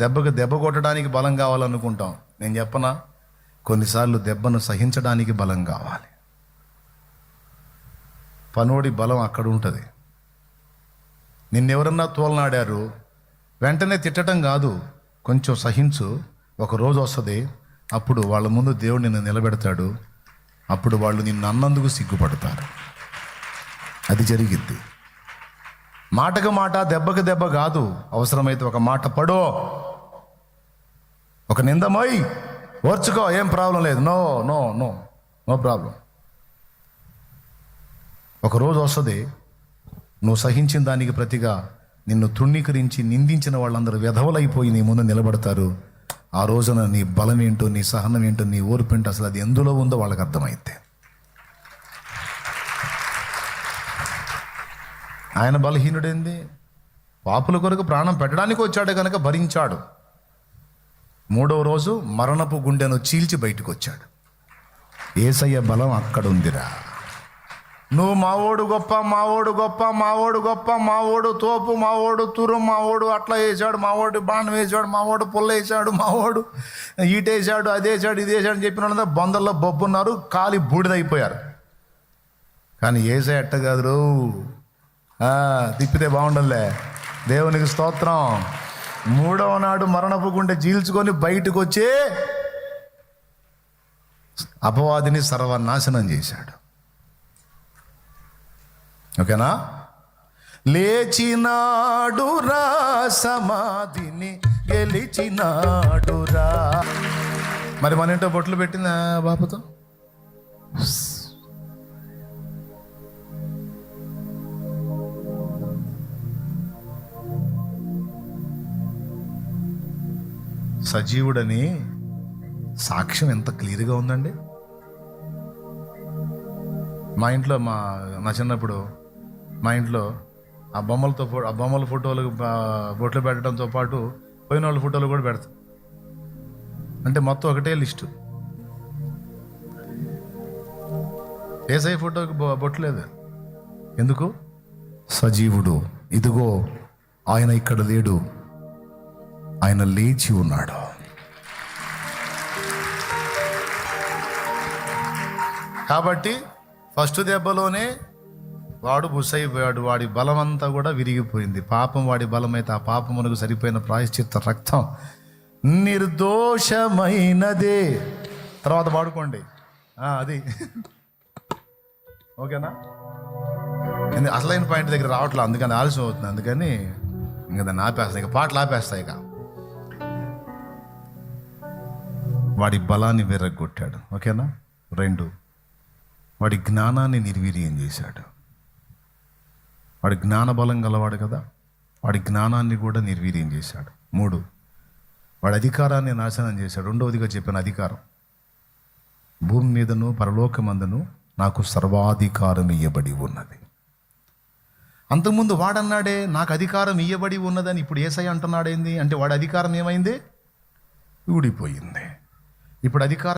దెబ్బకు దెబ్బ కొట్టడానికి బలం కావాలనుకుంటాం. నేను చెప్పనా, కొన్నిసార్లు దెబ్బను సహించడానికి బలం కావాలి. పనోడి బలం అక్కడ ఉంటుంది. నిన్నెవరన్నా తోలనాడారు, వెంటనే తిట్టడం కాదు, కొంచెం సహించు, ఒక రోజు వస్తుంది, అప్పుడు వాళ్ళ ముందు దేవుడు నిన్ను నిలబెడతాడు, అప్పుడు వాళ్ళు నిన్ను అన్నందుకు సిగ్గుపడతారు. అది జరిగిద్ది. మాటకు మాట, దెబ్బకు దెబ్బ కాదు. అవసరమైతే ఒక మాట పడో, ఒక నిందమోయ్, ఓర్చుకో, ఏం ప్రాబ్లం లేదు, no no no no problem. ఒకరోజు వస్తుంది, నువ్వు సహించిన దానికి ప్రతిగా నిన్ను తృణీకరించి నిందించిన వాళ్ళందరూ వెధవలైపోయి నీ ముందు నిలబడతారు. ఆ రోజున నీ బలం ఏంటో, నీ సహనం ఏంటో, నీ ఓర్పు ఏంటో, అసలు అది ఎందులో ఉందో వాళ్ళకి అర్థమైతే. ఆయన బలహీనుడేంది? పాపుల కొరకు ప్రాణం పెట్టడానికి వచ్చాడు కనుక భరించాడు. 3వ రోజు మరణపు గుండెను చీల్చి బయటకు వచ్చాడు. యేసయ్య బలం అక్కడ ఉందిరా. నువ్వు మావోడు గొప్ప, మావోడు గొప్ప, మావోడు గొప్ప, మావోడు తోపు, మావోడు తురు, మావోడు అట్లా వేసాడు, మావోడు బాణం వేసాడు, మావోడు పుల్ల వేసాడు, మావోడు ఈటేసాడు, అదేసాడు, ఇదేసాడు అని చెప్పిన వాళ్ళంతా బొందల్లో బొబ్బున్నారు, కాలి బూడిదైపోయారు. కానీ యేసయ్య ఎట్ట కాదు, తిప్పితే బాగుండలే. దేవునికి స్తోత్రం. 3వ నాడు మరణపు గుండె చీల్చుకొని బయటకు వచ్చి అపవాదిని సర్వనాశనం చేశాడు. ఓకేనా? లేచినాడురా, సమాధిని గెలిచినాడురా. మరి మన ఇంట్లో బొట్లు పెట్టిందా బాపుతో? సజీవుడని సాక్ష్యం ఎంత క్లియర్గా ఉందండి. మా ఇంట్లో నా చిన్నప్పుడు మా ఇంట్లో ఆ బొమ్మల ఫోటోలు బొట్లు పెట్టడంతో పాటు పోయిన వాళ్ళ ఫోటోలు కూడా పెడతాం. అంటే మొత్తం ఒకటే లిస్టు. యేసయ్య ఫోటోకి బొట్టు లేదు. ఎందుకు? సజీవుడు, ఇదిగో ఆయన ఇక్కడ లేడు, ఆయన లేచి ఉన్నాడు. కాబట్టి ఫస్ట్ దెబ్బలోనే వాడు బుసైపోయాడు. వాడి బలం అంతా కూడా విరిగిపోయింది. పాపం వాడి బలమైతే ఆ పాపమునకు సరిపోయిన ప్రాయశ్చిత్త రక్తం నిర్దోషమైనదే. తర్వాత పాడుకోండి అది. ఓకేనా? అసలైన పాయింట్ దగ్గర రావట్లేదు, అందుకని ఆలస్యం అవుతుంది. అందుకని ఇంకా దాన్ని ఆపేస్తాయి, ఇక పాటలు ఆపేస్తాయి. ఇక వాడి బలాన్ని విరగొట్టాడు. ఓకేనా? 2, వాడి జ్ఞానాన్ని నిర్వీర్యం చేశాడు. వాడి జ్ఞాన బలం గలవాడు కదా, వాడి జ్ఞానాన్ని కూడా నిర్వీర్యం చేశాడు. 3, వాడి అధికారాన్ని నాశనం చేశాడు. 2వదిగా చెప్పిన అధికారం, భూమి మీదను పరలోకమందును నాకు సర్వాధికారం ఇయ్యబడి ఉన్నది. అంతకుముందు వాడన్నాడే నాకు అధికారం ఇయ్యబడి ఉన్నదని, ఇప్పుడు యేసయ్య అంటున్నాడేంది అంటే వాడి అధికారం ఏమైంది? ఊడిపోయింది. ఇప్పుడు అధికారం